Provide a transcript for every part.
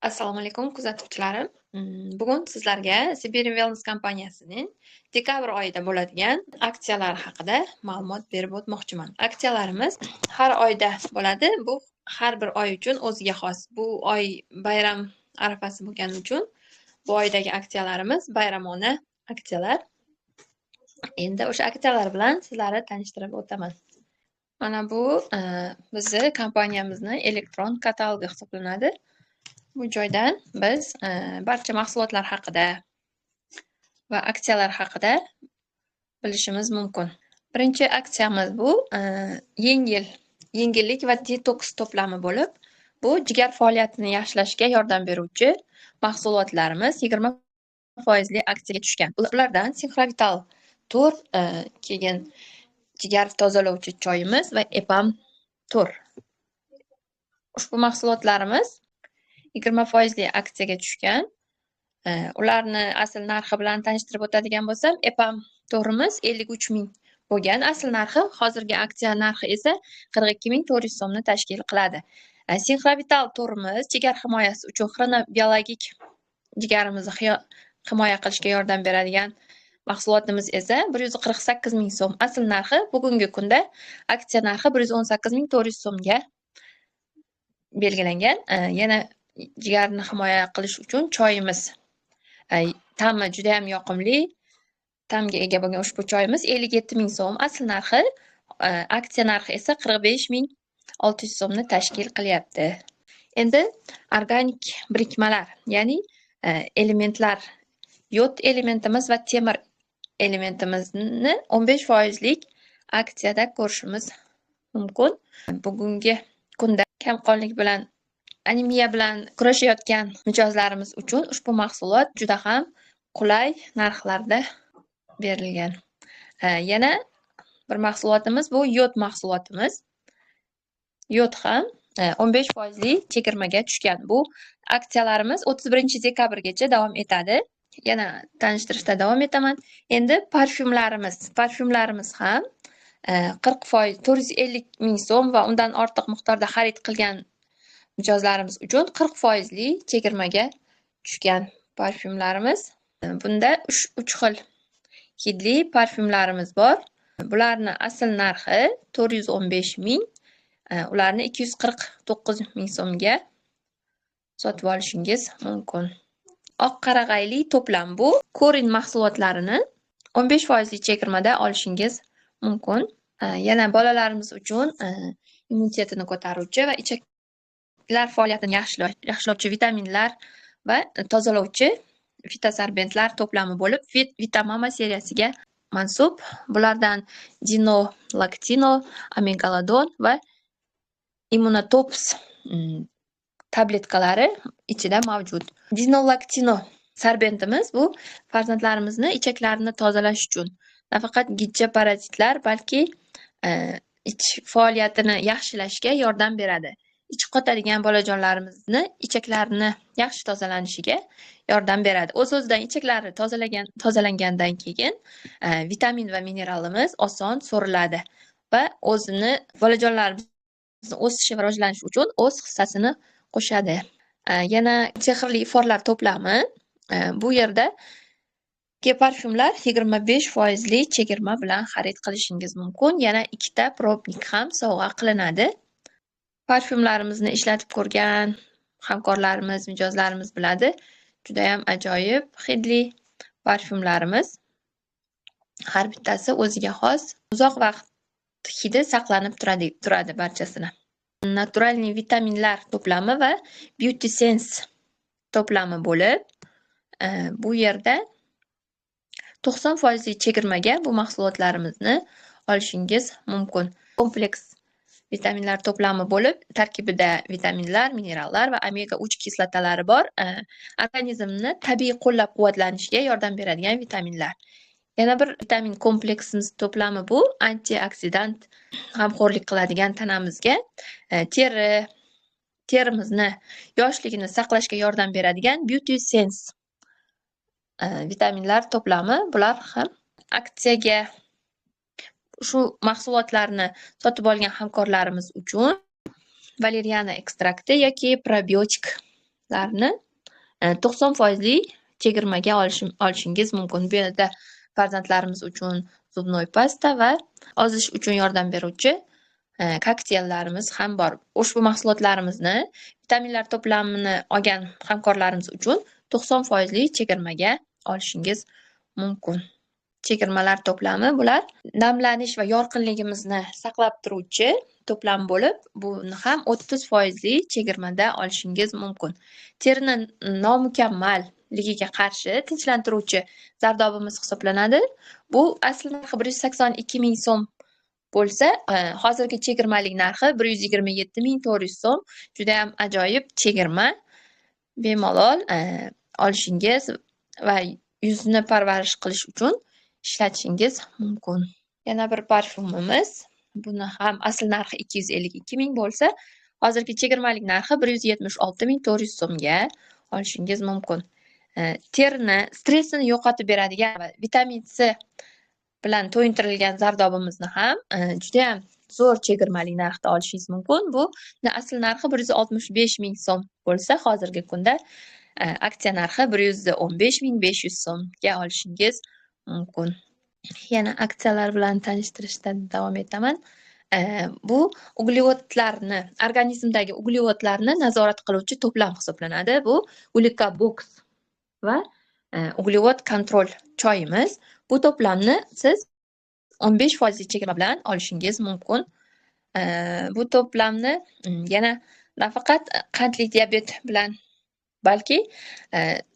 Assalomu alaykum kuzatuvchilarim. Bugun sizlarga Siberian Wellness kompaniyasining dekabr oyida bo'ladigan aksiyalar haqida ma'lumot berib o'tmoqchiman. Aksiyalarimiz har oyda bo'ladi. Bu har bir oy uchun o'ziga xos. Bu oy bayram arafasi bo'lgani uchun bu oydagi aksiyalarimiz bayramona aksiyalar. Endi o'sha aksiyalar bilan sizlarni tanishtirib o'taman. Mana bu bizni kompaniyamizning elektron katalogi hisoblanadi. Bu joydan biz barcha mahsulotlar haqida va aksiyalar haqida bilishimiz mumkin. Birinchi aksiyamiz bu yengillik va detoks to'plami bo'lib, bu jigar faoliyatini yaxshilashga yordam beruvchi mahsulotlarimiz 20% aksiyaga tushgan. Ulardan Synchrovital tur, keyin jigar tozalovchi choyimiz va Epam tur. Ushbu mahsulotlarimiz 20% aksiyaga tushgan. Ularni asl narxi bilan tanishtirib o'tadigan bo'lsam, Epam to'rimiz 53 ming bo'lgan. Asl narxi, hozirgi aksiya narxi esa 42.400 so'mni tashkil qiladi. Synchrovital to'rimiz jigar himoyasi uchun xronobiologik jigarimizni himoya qilishga yordam beradigan mahsulotimiz esa 148 ming so'm. Asl narxi bugungi kunda aksiya narxi 118.400 so'mga belgilangan. Yana jigarni himoya qilish uchun choyimiz, ta'mi juda ham yoqimli ta'mga ega bo'lgan ushbu choyimiz 57 ming so'm. Asl narxi, aksiya narxi esa 45.600 so'mni tashkil qilyapti. Endi organik birikmalar, ya'ni elementlar, yod elementimiz va temir elementimizni 15% aksiyada ko'rishimiz mumkin. Bugungi kunda kamqonlik bilan, anemiya bilan kurashayotgan mijozlarimiz uchun ushbu mahsulot juda ham qulay narxlarda berilgan. Yana bir mahsulotimiz bu yod mahsulotimiz. Yod ham 15% chegirmaga tushgan. Bu aksiyalarimiz 31 dekabrgacha davom etadi. Yana tanishtirishda davom etaman. Endi parfyumlarimiz ham 40%, 450 ming so'm va undan ortiq miqdorda xarid qilgan mijozlarimiz uchun 40% chegirmaga tushgan parfyumlarimiz. Bunda 3 xil hidli parfyumlarimiz bor. Bularni asl narxi 415 ming, ularni 249 ming so'mga sotib olishingiz mumkin. Oq qarag'ayli to'plam bu korin mahsulotlarini 15% chegirmada olishingiz mumkin. Yana bolalarimiz uchun immunitetini ko'taruvchi va ichaklar faoliyatini yaxshilovchi vitaminlar va tozalovchi fitosorbentlar to'plami bo'lib, Vitamama seriyasiga mansub. Bulardan Dinolaktino, Amegaladon va Immunotops tabletkalari ichida mavjud. Dinolaktino sorbentimiz bu farzandlarimizni ichaklarini tozalash uchun nafaqat gijja parazitlar, balki ich faoliyatini yaxshilashga yordam beradi. Ich qotadigan bolajonlarimizni ichaklarini yaxshi tozalanishiga yordam beradi. O'z-o'zidan ichaklari tozalangandan keyin vitamin va mineralimiz oson so'riladi va bolajonlarimizni o'sishi va rivojlanishi uchun o'z hissasini qo'shadi. Yana sehrli iforlar to'plami. Bu yerda parfyumlar 25% chegirma bilan xarid qilishingiz mumkin. Yana 2 ta probnik ham sovg'a qilinadi. Parfyumlarimizni ishlatib ko'rgan hamkorlarimiz, mijozlarimiz biladi. Juda ham ajoyib hidli parfyumlarimiz. Har bittasi o'ziga xos, uzoq vaqt hidi saqlanib turadi barchasini. Naturalniy vitaminlar to'plami va Beauty Sense to'plami bo'lib, bu yerda 90% chegirmaga bu mahsulotlarimizni olishingiz mumkin. Kompleks vitaminlar to'plami bo'lib, tarkibida vitaminlar, minerallar va omega 3 kislotalari bor. Organizmni tabiiy qo'llab-quvvatlanishiga yordam beradigan vitaminlar. Yana bir vitamin kompleksimiz to'plami bu antioksidant g'amxo'rlik qiladigan tanamizga, terimizni yoshligini saqlashga yordam beradigan Beauty Sense vitaminlar to'plami. Bular ham aksiyaga shu mahsulotlarni sotib olgan hamkorlarimiz uchun valeriana ekstrakti yoki probiotik mahsulotlarni 90% chegirmaga olishingiz mumkin. Bu yerda farzandlarimiz uchun zubnoy pasta va ozish uchun yordam beruvchi kokteyllarimiz ham bor. Ushbu mahsulotlarimizni vitaminlar to'plamini olgan hamkorlarimiz uchun 90% chegirmaga olishingiz mumkin. Chegirmalar to'plami bular namlanish va yorqinligimizni saqlab turuvchi to'plam bo'lib, buni ham 30% chegirmada olishingiz mumkin. Terini nomukammalligiga qarshi tinchlantiruvchi zardobimiz hisoblanadi. Bu asli narxi 182 ming so'm bo'lsa, hozirgi chegirmalik narxi 127 ming 400 so'm. Juda ham ajoyib chegirma. Bemalol olishingiz va yuzni parvarish qilish uchun ishlatishingiz mumkin. Yana bir parfumimiz. Buni ham asl narxi 252 ming bo'lsa, hozirgi chegirmalik narxi 176 ming 400 so'mga olishingiz mumkin. Terini stressini yo'qotib beradigan va vitamin C bilan to'yintirilgan zardobimizni ham juda ham zo'r chegirmalik narxda olishingiz mumkin. Bu asl narxi 165 ming so'm bo'lsa, hozirgi kunda aksiya narxi 115 ming 500 so'mga olishingiz mumkin. Yana aksiyalar bilan tanishtirishda davom etaman. Bu uglevodlarni, organizmdagi uglevodlarni nazorat qiluvchi to'plam hisoblanadi. Bu Glucobox va uglevod kontrol choyimiz. Bu to'plamni siz 15% chegirma bilan olishingiz mumkin. Bu to'plamni yana nafaqat qandli diabet bilan, balki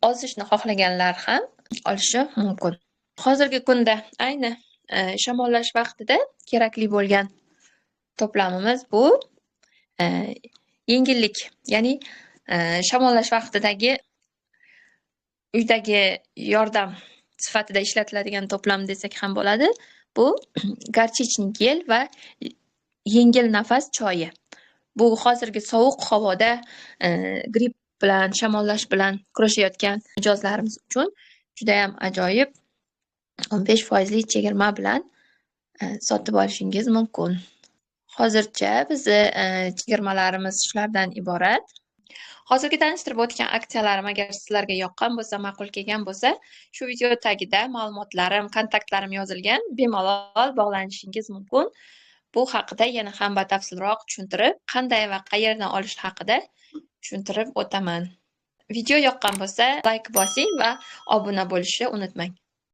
ozishni xohlaganlar ham olishi mumkin. Hozirgi kunda ayni shamollash vaqtida kerakli bo'lgan to'plamimiz bu yengillik, ya'ni shamollash vaqtidagi uydagi yordam sifatida ishlatiladigan to'plam desak ham bo'ladi. Bu gorchichniy gel va yengil nafas choyi. Bu hozirgi sovuq havoda gripp bilan, shamollash bilan kurashayotgan mijozlarimiz uchun juda ham ajoyib 15% chegirma bilan sotib olishingiz mumkin. Hozircha bizni chegirmalarimiz shulardan iborat. Hozirgi tanishtirib o'tgan aksiyalarim agar sizlarga yoqqan bo'lsa, ma'qul kelgan bo'lsa, shu video tagida ma'lumotlarim, kontaktlarim yozilgan, bemalol bog'lanishingiz mumkin. Bu haqida yana ham batafsilroq tushuntirib, qanday va qayerdan olish haqida tushuntirib o'taman. Video yoqqan bo'lsa, like bosing va obuna bo'lishni unutmang.